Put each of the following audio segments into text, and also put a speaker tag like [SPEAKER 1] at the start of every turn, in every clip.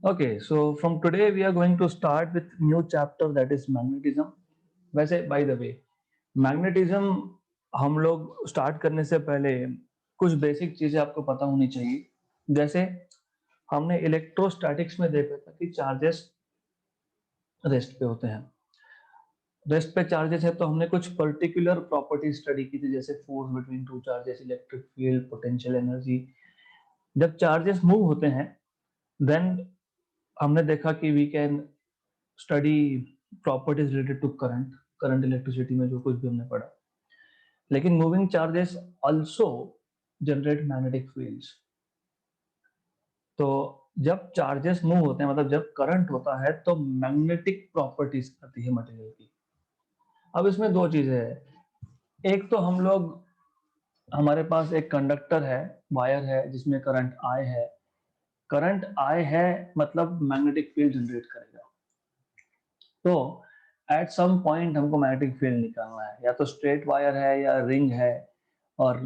[SPEAKER 1] Okay, so from today we are going to start with new chapter that is magnetism. वैसे by the way, magnetism हम लोग start करने से पहले कुछ बेसिक चीजें आपको पता होनी चाहिए. जैसे हमने इलेक्ट्रोस्टैटिक्स में देखा था कि चार्जेस रेस्ट पे होते हैं. रेस्ट पे चार्जेस है तो हमने कुछ पर्टिकुलर प्रॉपर्टी स्टडी की थी, जैसे force between two charges, electric field, potential energy. जब चार्जेस मूव होते हैं देन हमने देखा कि we can study properties related to current, current electricity में जो कुछ भी हमने पढ़ा. लेकिन moving charges also generate magnetic fields. तो जब चार्जेस मूव होते हैं, मतलब जब करंट होता है, तो मैग्नेटिक प्रॉपर्टीज आती है मटेरियल की. अब इसमें दो चीजें हैं. एक तो हम लोग, हमारे पास एक कंडक्टर है, वायर है, जिसमें करंट आई है. करंट आई है मतलब मैग्नेटिक फील्ड जनरेट करेगा. तो एट सम पॉइंट हमको मैग्नेटिक फील्ड निकालना है. या तो स्ट्रेट वायर है या रिंग है, और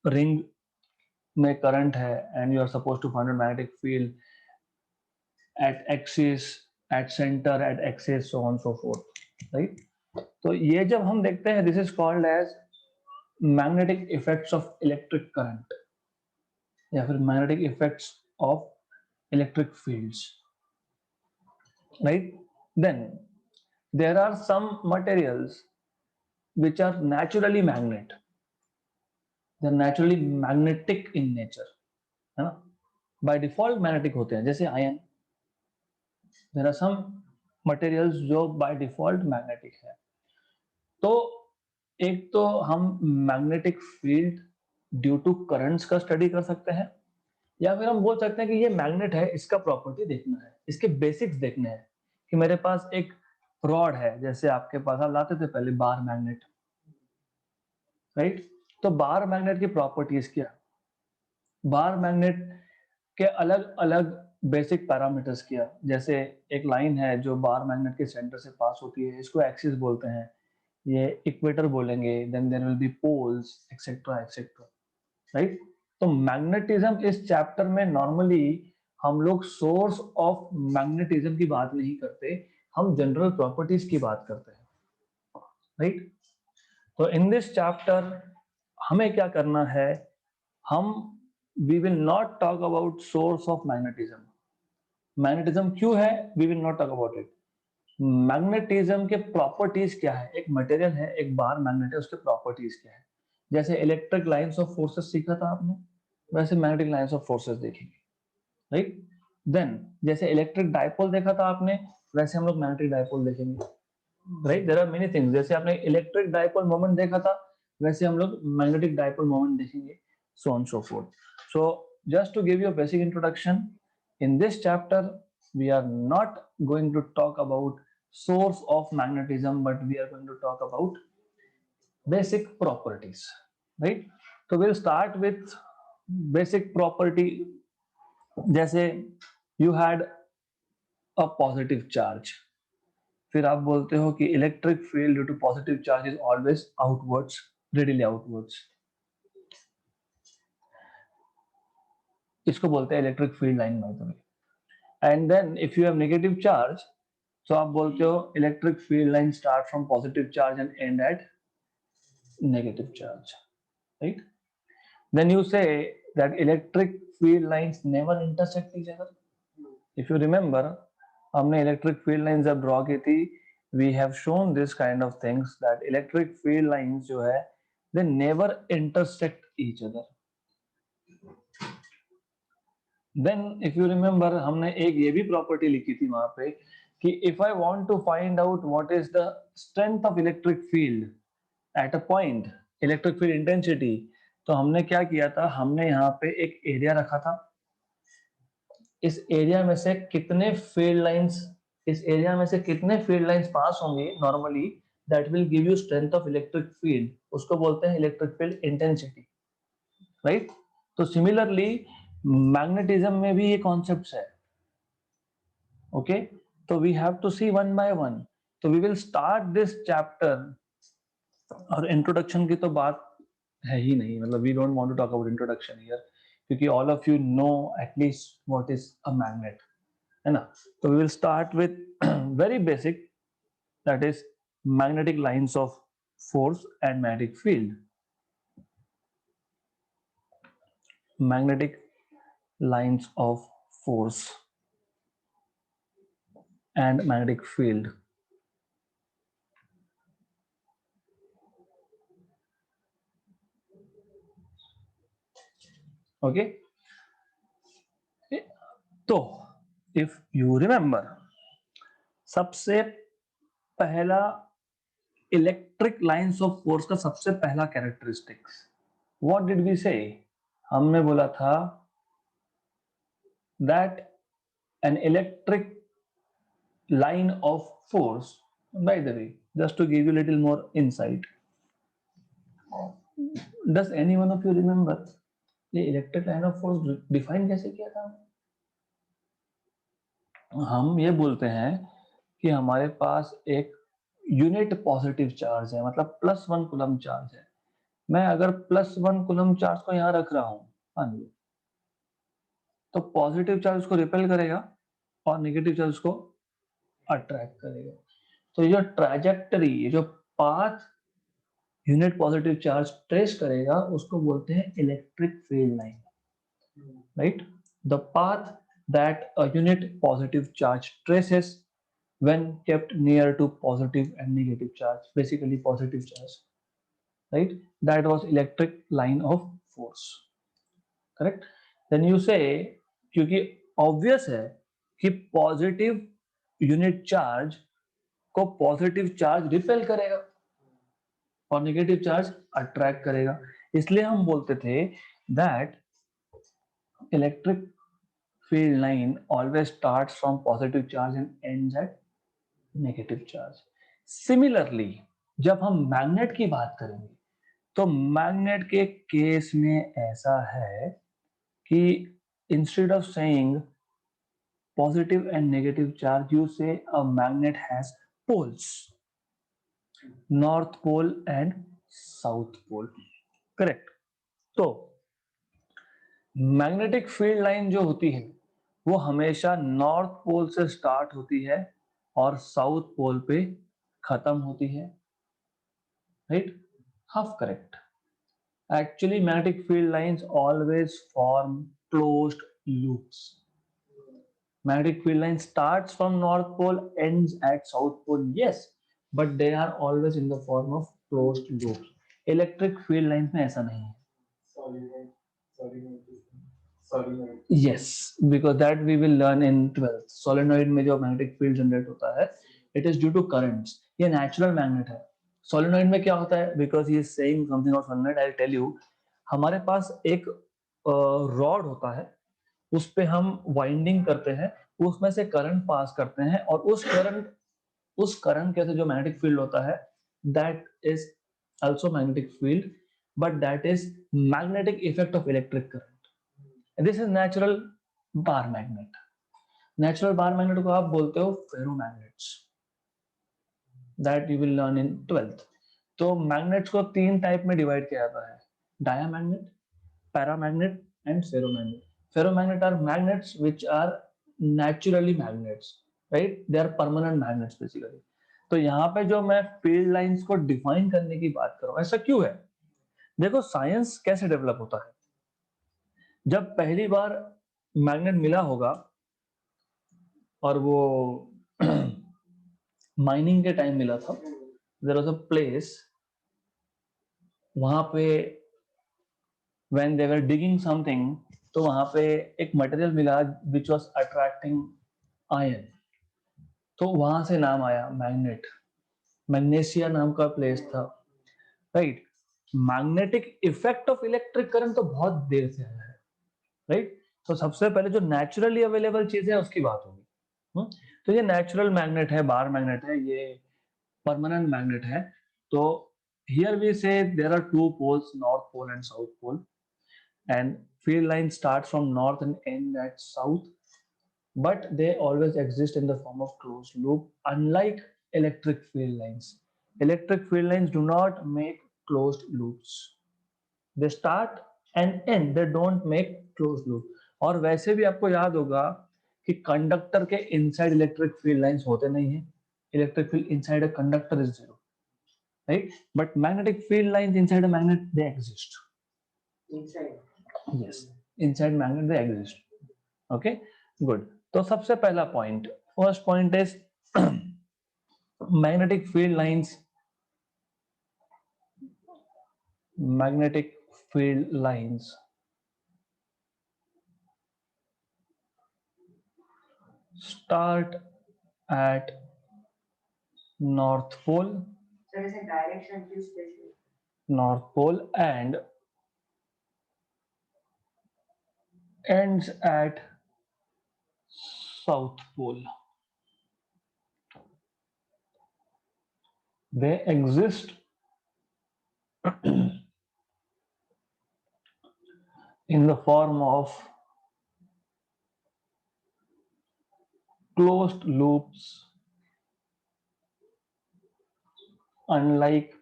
[SPEAKER 1] रिंग में करंट है, and you are suppose to find magnetic field at axis, at centre, at axis, so on so forth, right. तो ये जब हम देखते हैं, this is called as magnetic effects of electric current, या फिर magnetic effects of electric fields, right. Then there are some materials which are naturally magnet, they are naturally magnetic in nature, है ना. by default magnetic होते हैं, जैसे ion. there are some materials जो by default magnetic है. तो एक तो हम magnetic field due to currents का स्टडी कर सकते हैं, या फिर हम बोल सकते हैं कि ये मैग्नेट है, इसका प्रॉपर्टी देखना है, इसके बेसिक्स देखने हैं. कि मेरे पास एक रॉड है, जैसे आपके पास आप लाते थे पहले बार मैग्नेट, राइट. तो बार मैग्नेट की प्रॉपर्टीज क्या, बार मैग्नेट के अलग अलग बेसिक पैरामीटर्स क्या. जैसे एक लाइन है जो बार मैग्नेट के सेंटर से पास होती है, इसको एक्सिस बोलते हैं, ये इक्वेटर बोलेंगे, then there will be poles, etcetera etcetera, right. तो मैग्नेटिज्म इस चैप्टर में नॉर्मली हम लोग सोर्स ऑफ मैग्नेटिज्म की बात नहीं करते, हम जनरल प्रॉपर्टीज की बात करते हैं, राइट. तो इन दिस चैप्टर हमें क्या करना है, हम we will not talk about source of magnetism. Magnetism क्यों है, we will not talk about it. Magnetism के प्रॉपर्टीज क्या है, एक मटेरियल है, एक बार मैग्नेट है, उसके प्रॉपर्टीज क्या है. जैसे इलेक्ट्रिक लाइंस ऑफ फोर्सेस सीखा था आपने, वैसे मैग्नेटिक लाइंस ऑफ फोर्सेस देखेंगे, राइट. देन जैसे इलेक्ट्रिक डायपोल देखा था आपने, वैसे हम लोग मैग्नेटिक डायपोल देखेंगे, right. There are many things. जैसे आपने इलेक्ट्रिक डायपोल मोमेंट देखा था, वैसे हम लोग मैग्नेटिक डायपोल मोमेंट देखेंगे, so on so forth. So just to give you a basic introduction, in this chapter we are not going to talk about source of magnetism, but we are going to talk about basic properties, right. So we'll start with basic property. जैसे you had a positive charge, फिर आप बोलते हो कि electric field due to positive charge is always outwards, radially outwards. इसको बोलते हैं electric field line, by the way. And then if you have negative charge, तो आप बोलते हो electric field line start from positive charge and end at negative charge, right. Then you say that electric field lines never intersect each other. If you remember, हमने electric field line जब draw की थी, we have shown this kind of things that electric field lines जो है, they never intersect each other. Then if you remember, हमने एक ये भी प्रॉपर्टी लिखी थी वहां पे कि if I want to find out what is the strength of electric field at a point, electric field intensity, तो हमने क्या किया था, हमने यहाँ पे एक एरिया रखा था. इस एरिया में से कितने फील्ड लाइंस, इस एरिया में से कितने फील्ड लाइंस पास होंगे normally, that will give you strength of electric field, उसको बोलते हैं इलेक्ट्रिक फील्ड इंटेंसिटी, राइट. तो सिमिलरली मैग्नेटिज्म में भी ये कॉन्सेप्ट्स है, ओके. तो we have to see one by one. तो we will start this chapter, और इंट्रोडक्शन की तो बात है ही नहीं, मतलब we don't want to talk about introduction here, क्योंकि all of you know at least what is a magnet, है ना. So we will start with very basic, that is magnetic lines of force and magnetic field. Magnetic lines of force and magnetic field. Okay. तो if you remember, सबसे पहला electric lines of force का सबसे पहला characteristics what did we से, हमने बोला था that an electric line of force, by the way, just to give you a little more insight, does any one of you remember ये electric line of force define कैसे किया था. हम ये बोलते हैं कि हमारे पास एक यूनिट पॉजिटिव चार्ज है, मतलब +1 कूलम चार्ज है. मैं अगर +1 कूलम चार्ज को यहाँ रख रहा हूँ, मान लो, तो पॉजिटिव चार्ज उसको रिपेल करेगा और नेगेटिव चार्ज उसको अट्रैक्ट करेगा. तो ये जो ट्रैजेक्टरी, ये जो path unit positive charge trace करेगा, उसको बोलते हैं electric field line, right. The path that a unit positive charge traces when kept near to positive and negative charge, basically positive charge, right, that was electric line of force, correct. Then you say, क्योंकि obvious है कि positive unit charge को positive charge repel करेगा और negative charge attract करेगा, इसलिए हम बोलते थे that electric field line always starts from positive charge and ends at negative charge. Similarly जब हम मैग्नेट की बात करेंगे तो मैग्नेट के केस में ऐसा है कि instead of saying positive and negative charge, you say a magnet has poles, north pole and south pole, correct. तो मैग्नेटिक फील्ड लाइन जो होती है वो हमेशा नॉर्थ पोल से स्टार्ट होती है और साउथ पोल पे खत्म होती है, right. Half correct. Actually magnetic field lines always form closed loops. Magnetic field line starts from north pole, ends at south pole, yes, but they are always in the form of closed loops. Electric field lines में ऐसा नहीं है. Yes, because that we will learn in 12th. Solenoid में जो magnetic field generate होता है, it is due to currents. ये natural magnet है. Solenoid में क्या होता है? Because he is saying something about solenoid, I'll tell you. हमारे पास एक रॉड होता है, उस पे हम वाइंडिंग करते हैं, उसमें से करंट पास करते हैं और उस करंट के से जो मैग्नेटिक फील्ड होता है, that is also magnetic field, but that is magnetic effect of electric current. This is natural bar magnet. Natural bar magnet को आप बोलते हो ferromagnets, that you will learn in 12th. तो मैग्नेट्स को 3 type में divide किया जाता है: diamagnet, paramagnet and ferromagnet. Ferromagnet are magnets which are naturally magnets, right? They are permanent magnets basically. तो यहाँ पे जो मैं फील्ड लाइंस को डिफाइन करने की बात कर रहा हूँ, ऐसा क्यों है? देखो साइंस कैसे डेवलप होता है. जब पहली बार मैग्नेट मिला होगा और वो माइनिंग के टाइम मिला था, देयर वाज अ प्लेस, वहां पे when they were digging something, तो वहां पे एक मटेरियल मिला which was attracting iron, तो वहां से नाम आया मैग्नेट. मैग्नेशिया नाम का प्लेस था, right. Magnetic effect of electric current तो बहुत देर से आया है, राइट. तो सबसे पहले जो नेचुरली अवेलेबल चीज है उसकी बात होगी. तो ये नेचुरल मैग्नेट है, बार मैग्नेट है, ये परमानेंट मैग्नेट है. तो here we say there are 2 poles, north pole and south pole, and field line starts from north and end at south, but they always exist in the form of closed loop, unlike electric field lines. Electric field lines do not make closed loops. They start and end, they don't make closed loop. और वैसे भी आपको याद होगा कि conductor के inside electric field lines होते नहीं है. Electric field inside a conductor is zero, right? But magnetic field lines inside a magnet, they exist.
[SPEAKER 2] inside.
[SPEAKER 1] Yes, inside magnet they exist. Okay, good. तो सबसे पहला point, first point is magnetic field lines. Magnetic field lines start at North Pole.
[SPEAKER 2] So it's a direction to special.
[SPEAKER 1] North Pole and ends at South Pole. They exist in the form of closed loops, unlike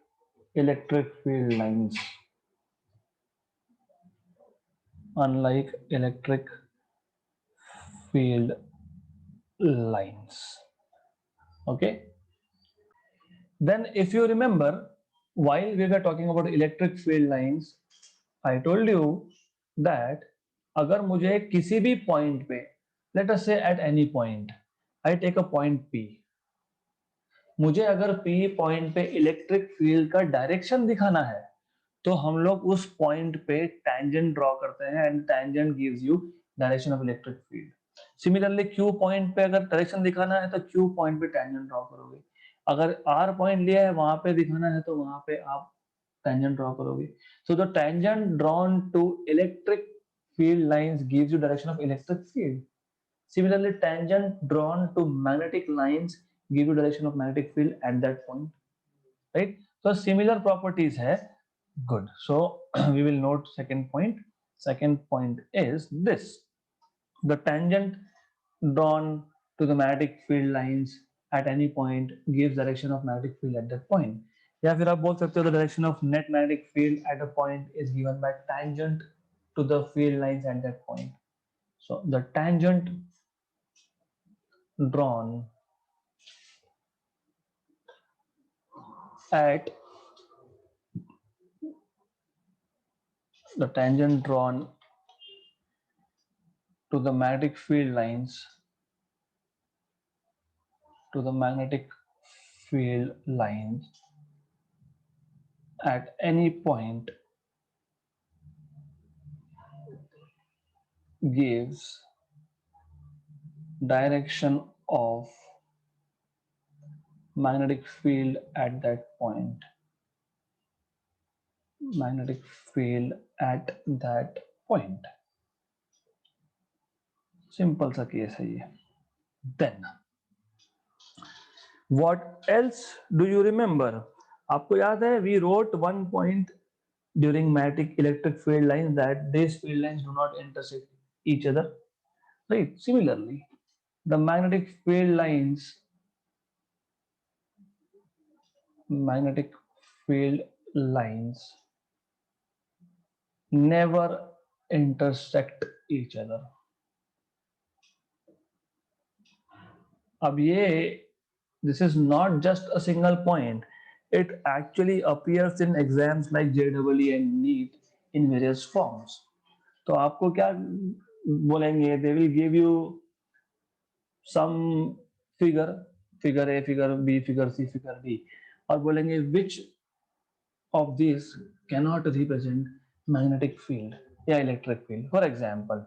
[SPEAKER 1] electric field lines. Unlike electric field lines. Okay. Then if you remember, while we were talking about electric field lines, I told you that अगर मुझे किसी भी point पे, let us say at any point, I take a point P. मुझे अगर P point पे electric field का direction दिखाना है तो हम लोग उस पॉइंट पे टेंजेंट ड्रॉ करते हैं and tangent gives you direction of electric field. Similarly Q point पे अगर डायरेक्शन दिखाना है तो Q पॉइंट पे टेंजेंट ड्रॉ करोगे. अगर R पॉइंट लिया है वहां पे दिखाना है तो वहां पे आप टेंजेंट ड्रॉ करोगे. So the tangent drawn to electric field lines gives you direction of electric field. Similarly, tangent drawn to magnetic lines give you direction of magnetic field at that point, right? So similar properties hai. Good. So we will note second point. Second point is this: the tangent drawn to the magnetic field lines at any point gives direction of magnetic field at that point. या फिर आप बोल सकते हो the direction of net magnetic field at a point is given by tangent to the field lines at that point. So the tangent drawn at the tangent drawn to the magnetic field lines to the magnetic field lines at any point gives direction of magnetic field at that point. Magnetic field at that point. Simple सा case है ये. Then what else do you remember? आपको याद है we wrote one point during magnetic electric field lines that these field lines do not intersect each other, right? Similarly, the magnetic field lines never intersect each other. अब ये this is not just a single point. It actually appears in exams like JEE and NEET in various forms. तो आपको क्या बोलेंगे? They will give you some figure, figure A, figure B, figure C, figure D, और बोलेंगे which of these cannot represent magnetic field या electric field. For example,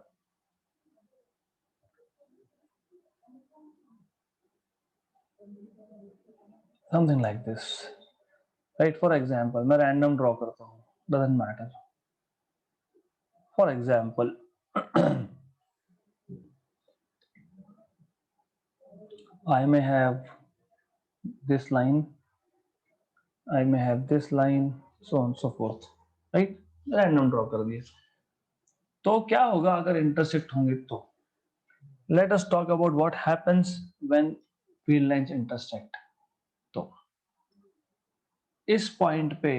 [SPEAKER 1] something like this, right? For example, मैं random draw करता हूँ, doesn't matter. For example, I may have this line, I may have this line, so on so forth, right? Random draw कर दिए. तो क्या होगा अगर intersect होंगे तो? Let us talk about what happens when field lines intersect. तो इस पॉइंट पे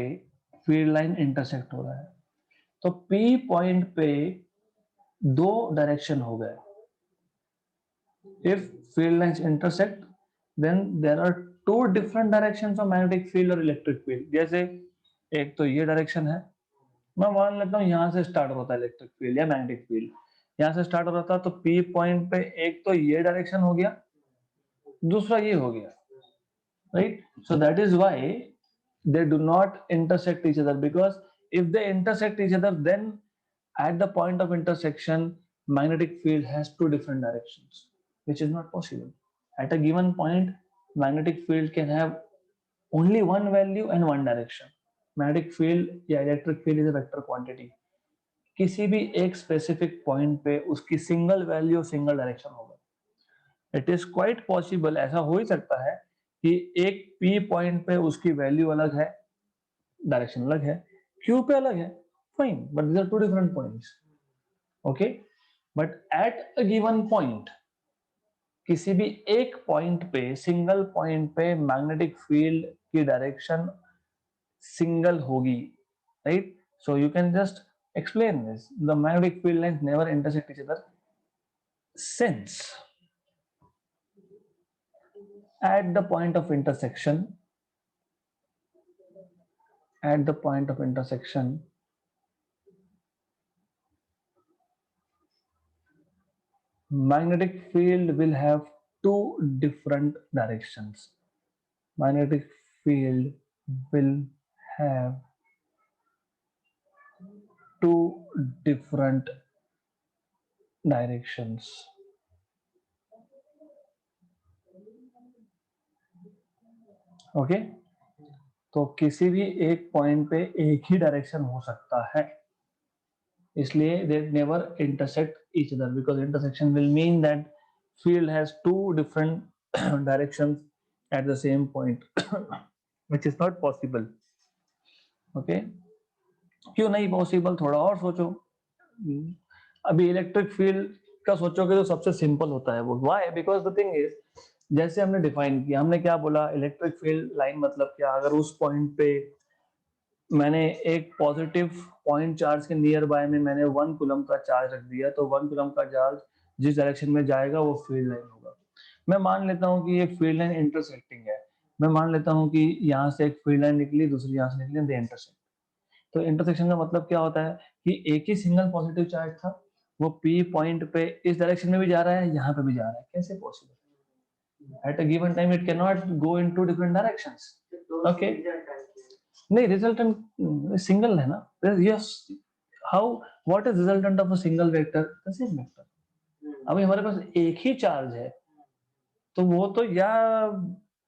[SPEAKER 1] फील्ड लाइन इंटरसेक्ट हो रहा है तो P पॉइंट पे दो डायरेक्शन हो गए. if field lines intersect, then there are two different directions of magnetic field और electric field. जैसे एक तो ये डायरेक्शन है, मैं मान लेता हूँ यहाँ से स्टार्ट होता है इलेक्ट्रिक फील्ड या मैग्नेटिक फील्ड, यहाँ से स्टार्ट हो रहा था, तो P पॉइंट पे एक तो ये डायरेक्शन हो गया, दूसरा ये हो गया, right? So that is why they do not intersect each other, because if they intersect each other, then at the point of intersection magnetic field has two different directions, which is not possible. At a given point magnetic field can have only one value and one direction. Magnetic field या electric field is a vector quantity. किसी भी एक specific point पे उसकी single value single direction होगा. It is quite possible, ऐसा हो ही सकता है कि एक पी पॉइंट पे उसकी वैल्यू अलग है, डायरेक्शन अलग है, क्यू पे अलग है, fine, but these are two different points. Okay, but at a given point, किसी भी एक पॉइंट पे, सिंगल पॉइंट पे मैग्नेटिक फील्ड की डायरेक्शन सिंगल होगी, right? So you can just explain this. The magnetic field lines never intersect each other since at the point of intersection, magnetic field will have two different directions. Magnetic field will have two different directions. Okay, तो किसी भी एक point पे एक ही direction हो सकता है, इसलिए they never intersect each other, because intersection will mean that field has two different directions at the same point, which is not possible. Okay, क्यों नहीं पॉसिबल? थोड़ा और सोचो. अभी इलेक्ट्रिक फील्ड का सोचोगे तो सबसे सिंपल होता है वो. Why? Because the thing is, जैसे हमने डिफाइन किया, हमने क्या बोला, इलेक्ट्रिक फील्ड लाइन मतलब क्या, अगर उस पॉइंट पे मैंने एक पॉजिटिव पॉइंट चार्ज के नियर बाय में मैंने 1 कूलम का चार्ज रख दिया, तो 1 कूलम का चार्ज जिस डायरेक्शन में जाएगा वो फील्ड लाइन होगा. मैं मान लेता हूँ कि ये फील्ड लाइन इंटरसेक्टिंग है, मैं मान लेता हूँ कि यहाँ से एक फील्ड लाइन निकली, दूसरी यहाँ से निकली, दे इंटरसेक्ट. तो इंटरसेक्शन का मतलब क्या होता है कि एक ही सिंगल पॉजिटिव चार्ज था, वो पी पॉइंट पे इस डायरेक्शन में भी जा रहा है, यहाँ पे भी जा रहा है. कैसे possible? At a given time it can not go in two different directions. Okay, नहीं, रिजल्टेंट सिंगल है ना. Yes, how, what is resultant of a single vector? The same vector. अभी हमारे पास एक ही चार्ज है, तो वो तो या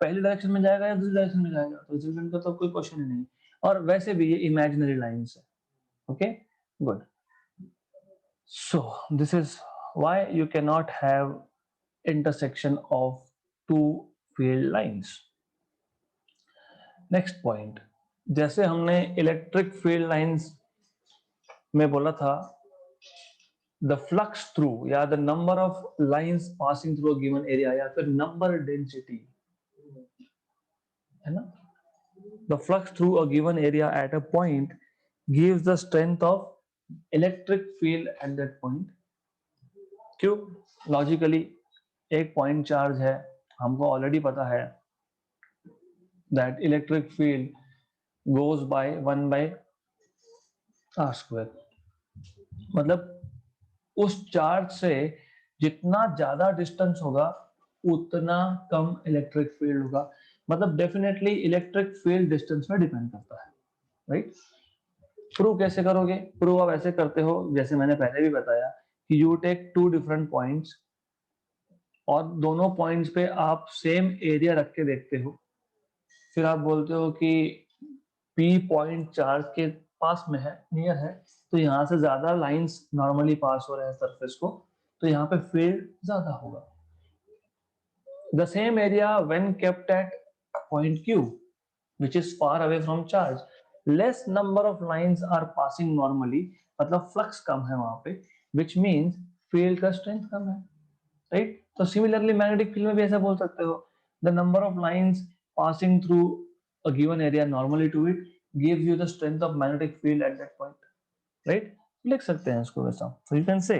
[SPEAKER 1] पहली डायरेक्शन में जाएगा या दूसरी डायरेक्शन में जाएगा, तो रिजल्टेंट का तो कोई क्वेश्चन ही नहीं. और वैसे भी ये इमेजिनरी लाइंस है. Okay, good. So this is why you cannot have intersection of two field lines. Next point, जैसे हमने इलेक्ट्रिक फील्ड लाइंस में बोला था, the flux through या the number of lines passing through a given area या फिर number density, है ना? The flux through a given area at a point gives the strength of electric field at that point. क्यों? Logically एक point charge है, हमको already पता है that electric field goes by 1 by r square. मतलब उस चार्ज से जितना ज्यादा डिस्टेंस होगा उतना कम इलेक्ट्रिक फील्ड होगा. मतलब डेफिनेटली इलेक्ट्रिक फील्ड डिस्टेंस में डिपेंड करता है, राइट? प्रूव कैसे करोगे? प्रूव आप ऐसे करते हो, जैसे मैंने पहले भी बताया कि you take two different points और दोनों पॉइंट्स पे आप सेम एरिया रख के देखते हो, फिर आप बोलते हो कि पी पॉइंट चार्ज के पास में है, नियर है, तो यहाँ से ज्यादा लाइंस नॉर्मली पास हो रहे हैं सरफेस को, तो यहाँ पे फील्ड ज्यादा होगा. The same area when kept at point Q, which is far away from charge, less number of lines are passing normally, मतलब फ्लक्स कम है वहां पे, which means फील्ड का स्ट्रेंथ कम है, राइट? तो सिमिलरली मैग्नेटिक फील्ड में भी ऐसा बोल सकते हो, the number of lines passing through a given area normally to it gives you the strength of magnetic field at that point, right? लिख सकते हैं इसको वैसा. So you can say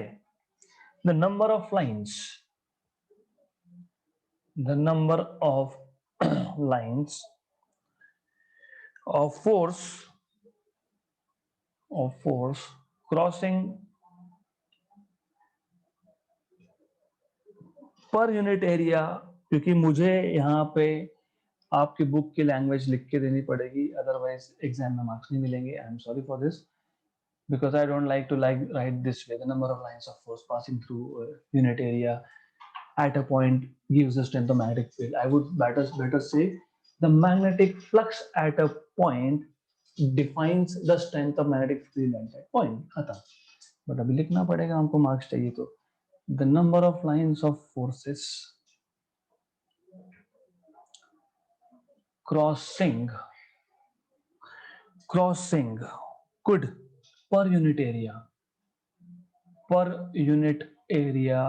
[SPEAKER 1] the number of lines the number of lines of force crossing per unit area, क्योंकि मुझे यहाँ पे आपकी बुक की लैंग्वेज लिख के देनी पड़ेगी, अदरवाइज एग्जाम में मार्क्स नहीं मिलेंगे. I am sorry for this because I don't like to write this way. The number of lines of force passing through unit area at a point gives the strength of magnetic field. I would better say the magnetic flux at a point defines the strength of magnetic field at that point. खत्म. But अभी लिखना पड़ेगा, हमको marks चाहिए. तो the number of lines of forces crossing could per unit area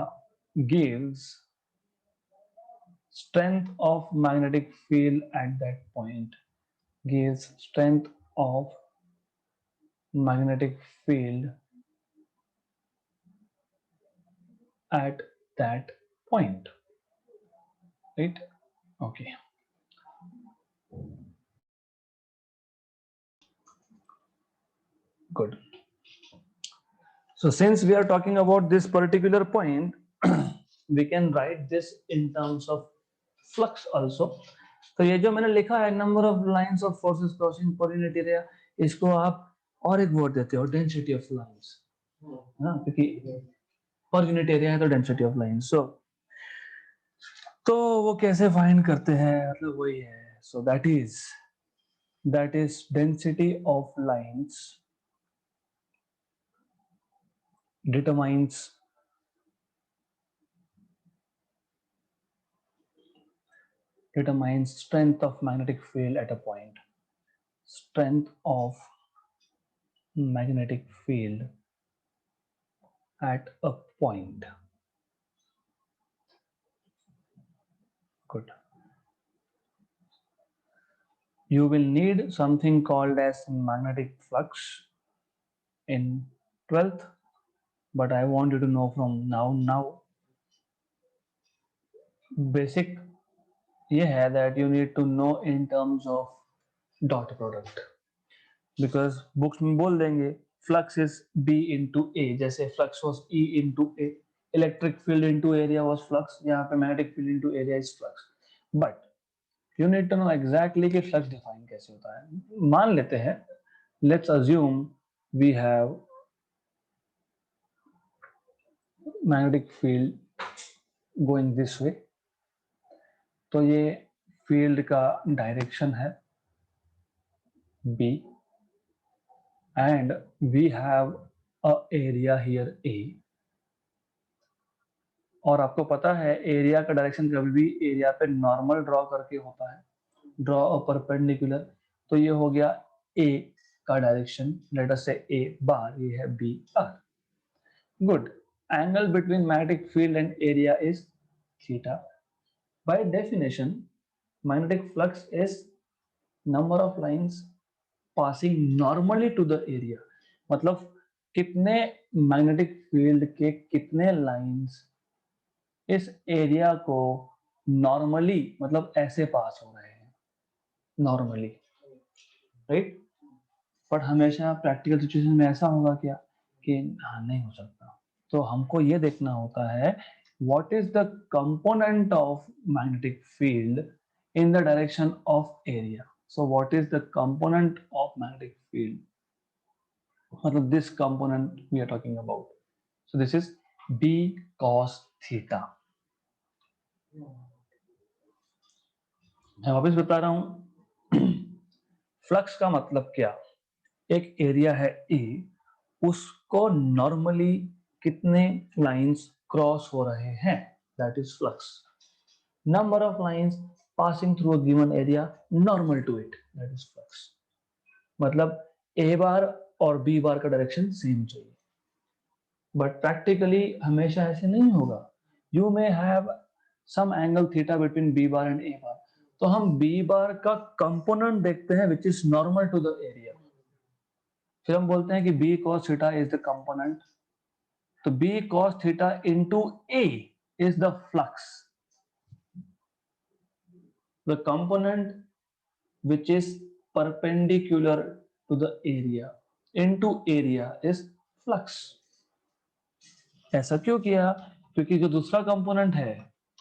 [SPEAKER 1] gives strength of magnetic field at that point, gives strength of magnetic field at that point, right? Okay, good. So since we are talking about this particular point, we can write this in terms of flux also. तो ये जो मैंने लिखा है number of lines of forces crossing per unit area, इसको आप और एक वर्ड देते हो, डेंसिटी ऑफ लाइंस. हाँ, क्योंकि पर यूनिट एरिया है तो डेंसिटी ऑफ लाइंस. तो वो कैसे फाइंड करते हैं, मतलब वही है. So that is density of lines determines strength of magnetic field at a point. Strength of magnetic field at a point. Good. You will need something called as magnetic flux in 12th, but I want you to know from now basic ये है that you need to know in terms of dot product, because books में बोल देंगे flux is B into A, जैसे flux was E into A, electric field into area was flux, यहाँ पे magnetic field into area is flux. But you need to know exactly कि flux define कैसे होता है. मान लेते हैं, let's assume we have magnetic field going this way, तो ये फील्ड का डायरेक्शन है B and we have a area here A, और आपको पता है एरिया का डायरेक्शन कभी भी एरिया पे नॉर्मल ड्रॉ करके होता है, ड्रॉ अ परपेंडिकुलर. तो ये हो गया A का डायरेक्शन, लेट अस से A बार, ये है B bar. Good. Angle between magnetic field and area is theta. By definition magnetic flux is number of lines passing normally to the area. मतलब कितने मैग्नेटिक फील्ड के कितने lines इस area को normally, मतलब ऐसे पास हो रहे हैं नॉर्मली, राइट. बट हमेशा प्रैक्टिकल सिचुएशन में ऐसा होगा क्या कि हाँ, नहीं हो सकता. तो हमको ये देखना होता है what is the component of magnetic field in the direction of area. So what is the component of magnetic field? मतलब this component we are talking about. So this is B cos theta. मैं वापस बता रहा हूं. Flux का मतलब क्या, एक एरिया है A, उसको नॉर्मली कितने लाइंस क्रॉस हो रहे हैं, that is flux. Number of lines passing through a given area normal to it, that is flux. मतलब A बार और B बार का डायरेक्शन सेम चाहिए, बट प्रैक्टिकली हमेशा ऐसे नहीं होगा. You may have some angle theta between B bar and A bar, तो हम B बार का कंपोनेंट देखते हैं which is normal to the area. फिर हम बोलते हैं कि B cos theta is the component. तो B cos theta into A is the flux. the component which is perpendicular to the area into area is flux. ऐसा क्यों किया? क्योंकि जो दूसरा कंपोनेंट है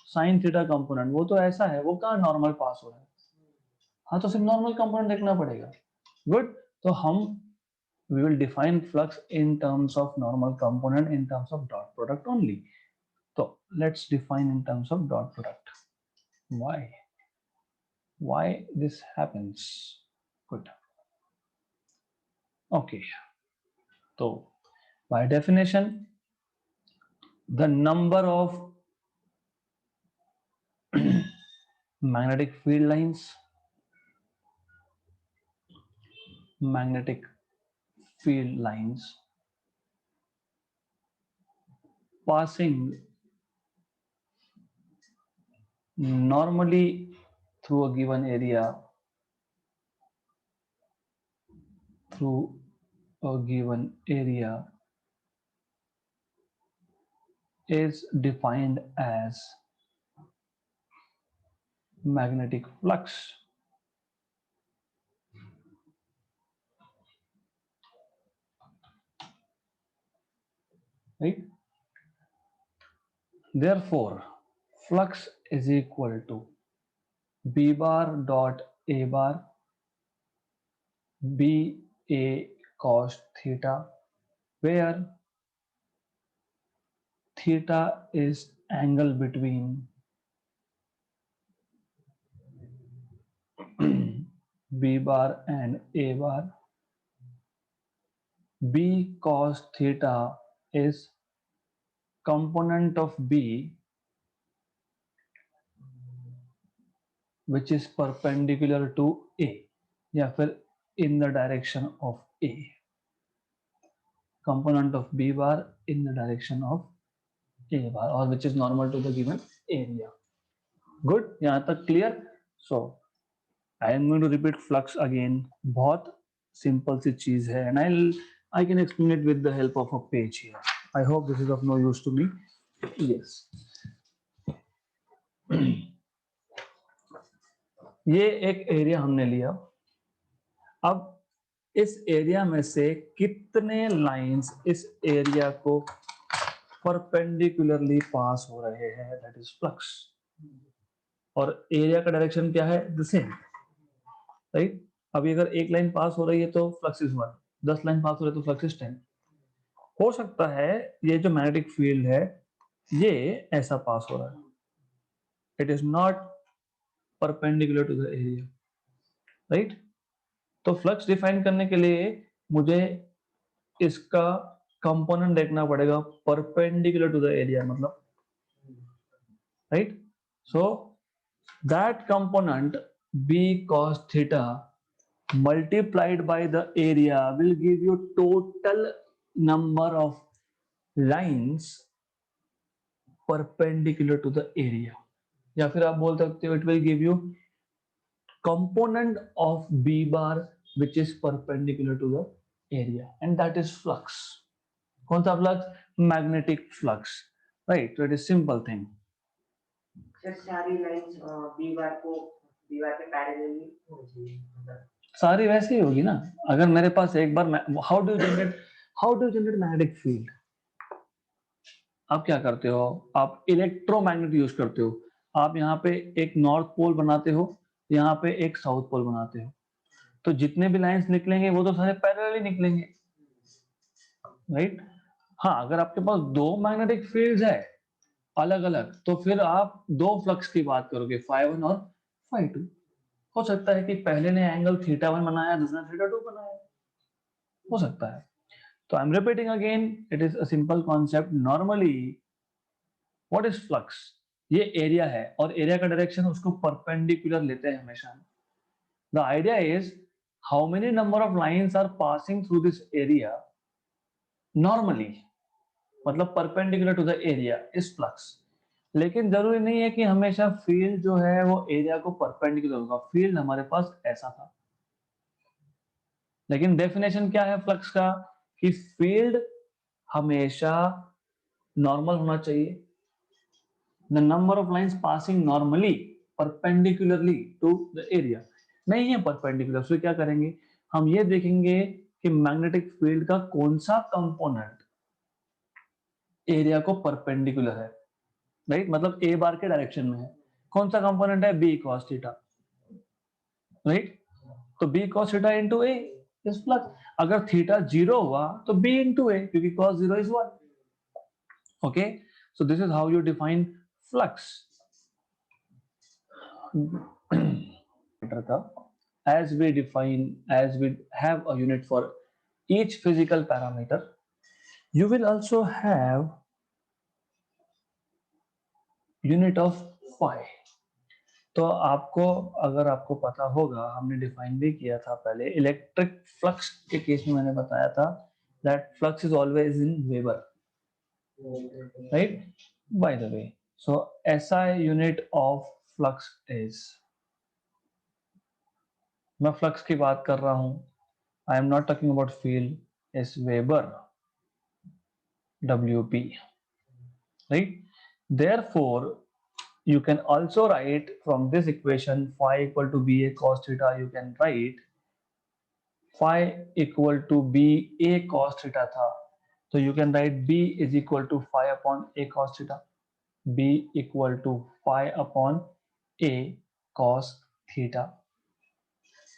[SPEAKER 1] साइन थीटा कंपोनेंट वो तो ऐसा है, वो कहाँ नॉर्मल पास हो रहा है। हाँ, तो सिर्फ नॉर्मल कंपोनेंट देखना पड़ेगा। गुड, तो हम we will define flux in terms of normal component in terms of dot product only. So let's define in terms of dot product. Why this happens? Good. Okay, so by definition the number of magnetic field lines passing normally through a given area is defined as magnetic flux. Right? Therefore, flux is equal to B bar dot A bar B A cos theta, where theta is angle between B bar and A bar. B cos theta is component of B which is perpendicular to A, या फिर in the direction of A. Component of B bar in the direction of A bar, or which is normal to the given area. Good, यहाँ तक clear? So I am going to repeat flux again. बहुत simple सी चीज है, and I can explain it with the help of a page here. I hope this is of no use to me. Yes. ये एक area हमने लिया। अब इस area में से कितने लाइंस इस एरिया को परपेंडिकुलरली पास हो रहे हैं, दैट इज फ्लक्स। और एरिया का डायरेक्शन क्या है? The same, right? अभी अगर एक लाइन पास हो रही है तो फ्लक्स इज 1, 10 लाइन पास हो रही है तो फ्लक्स इज 10। हो सकता है ये जो मैग्नेटिक फील्ड है ये ऐसा पास हो रहा है, it is not perpendicular to the area, right? तो फ्लक्स डिफाइन करने के लिए मुझे इसका कंपोनेंट देखना पड़ेगा परपेंडिकुलर टू द एरिया, मतलब, right? So that component B cos theta multiplied by the area will give you total number of lines perpendicular to the area, या फिर आप बोल सकते हो it will give you component of B bar which is perpendicular to the area, and that is flux. कौन सा flux? Magnetic flux, right? So it is simple thing.
[SPEAKER 2] Sir सारी lines B bar को B bar के parallelly होगी,
[SPEAKER 1] सारी वैसे ही होगी ना। अगर मेरे पास एक bar how do generate magnetic field? आप क्या करते हो? आप इलेक्ट्रोमैग्नेट यूज करते हो। आप यहाँ पे एक नॉर्थ पोल बनाते हो, यहाँ पे एक साउथ पोल बनाते हो, तो जितने भी लाइंस निकलेंगे वो तो सारे पैरेलली निकलेंगे, राइट? हाँ, अगर आपके पास दो मैग्नेटिक फील्ड्स है अलग अलग, तो फिर आप दो फ्लक्स की बात करोगे, φ1 और φ2। हो सकता है कि पहले ने एंगल θ1 बनाया, दूसरा θ2 बनाया, हो सकता है। तो I am repeating again, it is a simple concept. Normally what is flux? ये एरिया है और एरिया का डायरेक्शन उसको परपेंडिकुलर लेते हैं हमेशा। The idea is how many number of lines are passing through this area normally, मतलब perpendicular to the area is flux. लेकिन जरूरी नहीं है कि हमेशा फील्ड जो है वो एरिया को परपेंडिकुलर होगा। फील्ड हमारे पास ऐसा था, लेकिन डेफिनेशन क्या है फ्लक्स का? कि फील्ड हमेशा नॉर्मल होना चाहिए, the number of lines passing normally perpendicularly to the area, नहीं है परपेंडिकुलर, तो क्या करेंगे, हम ये देखेंगे कि मैग्नेटिक फील्ड का कौन सा कंपोनेंट एरिया को परपेंडिकुलर है, राइट, मतलब ए बार के डायरेक्शन में है, कौन सा कंपोनेंट है, बी कॉस थीटा, राइट, तो B cos theta into A is flux, अगर थीटा 0 हुआ तो बी इंटू ए, क्योंकि cos 0 is 1. Okay, so this is how you define flux. As we have a unit for each physical parameter, you will also have unit of phi. तो आपको, अगर आपको पता होगा, हमने डिफाइन भी किया था पहले इलेक्ट्रिक फ्लक्स के केस में, मैंने बताया था that flux is always in Weber, right? By the way, so SI unit of flux is, मैं फ्लक्स की बात कर रहा हूं, I am not talking about field, is weber, WP, right? Therefore you can also write from this equation phi equal to BA cos theta, you can write phi equal to BA cos theta था, so you can write B is equal to phi upon A cos theta, B equal to phi upon A cos theta,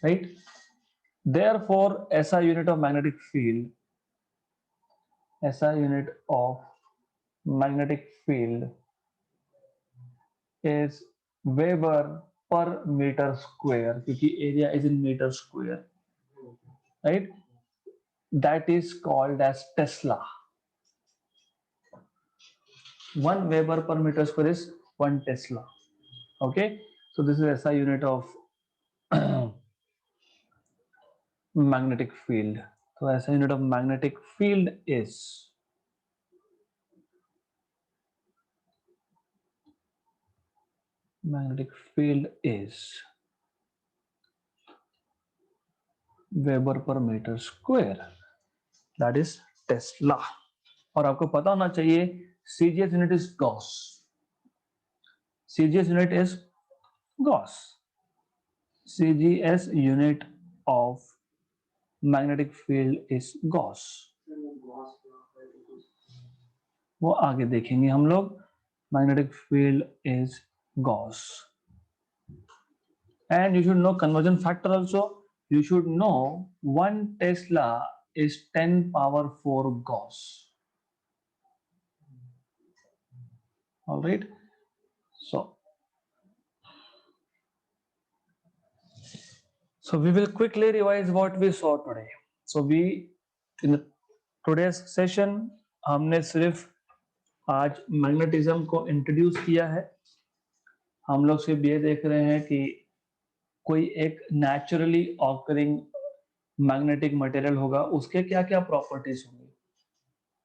[SPEAKER 1] right? Therefore SI unit of magnetic field, SI unit of magnetic field is Weber per meter square, क्योंकि area is in meter square, right? That is called as Tesla. 1 Weber per meter square is 1 Tesla. Okay, so this is SI unit of magnetic field. So SI unit of magnetic field is Weber per meter square, that is Tesla. और आपको पता होना चाहिए CGS unit is Gauss. CGS unit is Gauss. CGS unit of magnetic field is Gauss. वो आगे देखेंगे हम लोग. Magnetic field is Gauss. And you should know conversion factor also. You should know 1 Tesla is 10 power 4 Gauss. All right. So we will quickly revise what we saw today. So we, in today's session, हमने सिर्फ आज magnetism को introduce किया है. हम लोग सिर्फ ये देख रहे हैं कि कोई एक नेचुरली ऑकरिंग मैग्नेटिक मटेरियल होगा, उसके क्या क्या प्रॉपर्टीज होंगी.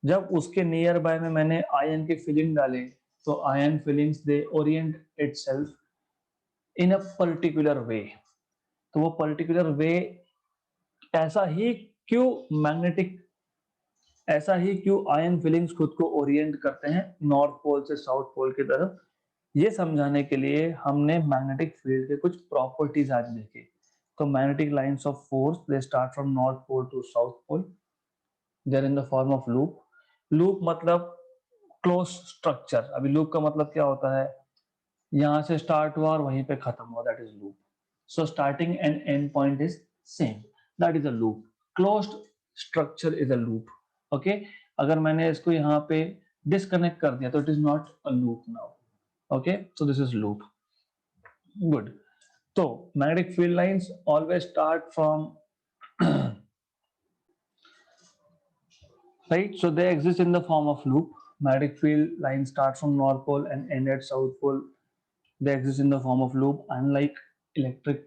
[SPEAKER 1] जब उसके नियर बाय में मैंने आयन की फिलिंग डाले, तो iron filings they orient itself in a particular way. तो वो पर्टिकुलर वे ऐसा ही क्यों आयन फिलिंग्स खुद को ओरिएंट करते हैं नॉर्थ पोल से साउथ पोल की तरफ, ये समझाने के लिए हमने मैग्नेटिक फील्ड के कुछ प्रॉपर्टीज आज देखे. तो magnetic lines of force, they start from north pole to south pole, they are in the form of loop. Loop मतलब क्लोज स्ट्रक्चर. अभी लूप का मतलब क्या होता है, यहां से स्टार्ट हुआ और वहीं पे खत्म हुआ, that is loop. So starting and end point is same, that is a loop. Closed structure is a loop. Okay, अगर मैंने इसको यहाँ पे डिस्कनेक्ट कर दिया तो it is not a loop now. Okay, so this is loop. Good. तो magnetic field lines always start from, right, so they exist in the form of loop. Magnetic field lines start from north pole and end at south pole. They exist in the form of loop. Unlike electric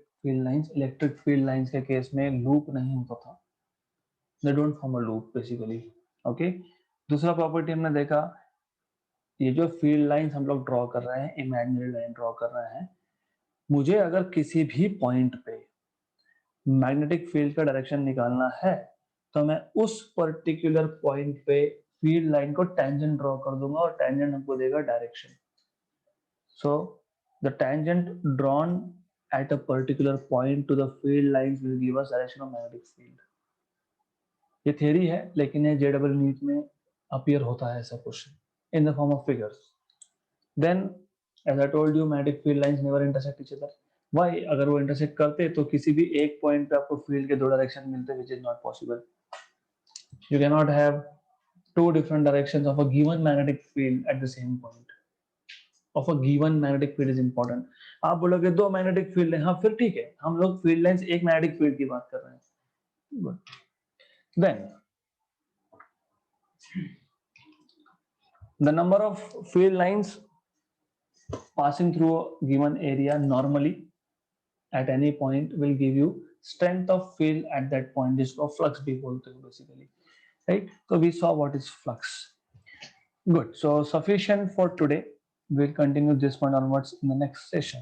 [SPEAKER 1] field lines के case में loop नहीं होता था. They don't form a loop basically. Okay. दूसरा property हमने देखा, ये जो फील्ड लाइंस हम लोग ड्रॉ कर रहे हैं, इमेजिनरी लाइन ड्रॉ कर रहे हैं, मुझे अगर किसी भी पॉइंट पे मैग्नेटिक फील्ड का डायरेक्शन निकालना है, तो मैं उस पर्टिकुलर पॉइंट पे फील्ड लाइन को टेंजेंट ड्रॉ कर दूंगा और टेंजेंट हमको देगा direction. So The tangent drawn at a particular point to the field lines will give us direction of magnetic field. ये theory है, लेकिन ये JEE NEET में appear होता है ऐसा question in the form of figures. Then, as I told you, magnetic field lines never intersect each other. Why? अगर वो intersect करते तो किसी भी एक point पे आपको field के दो direction मिलते, which is not possible. You cannot have two different directions of a given magnetic field at the same point. Of a given magnetic field is important. आप बोलोगे दो magnetic field है, हाँ फिर ठीक है, हम लोग field lines एक magnetic field की बात कर रहे हैं. Good. Then the number of field lines passing through a given area normally at any point will give you strength of field at that point. जिसको flux भी बोलते हैं basically, right? So we saw what is flux. Good. So sufficient for today. We'll continue this one onwards in the next session.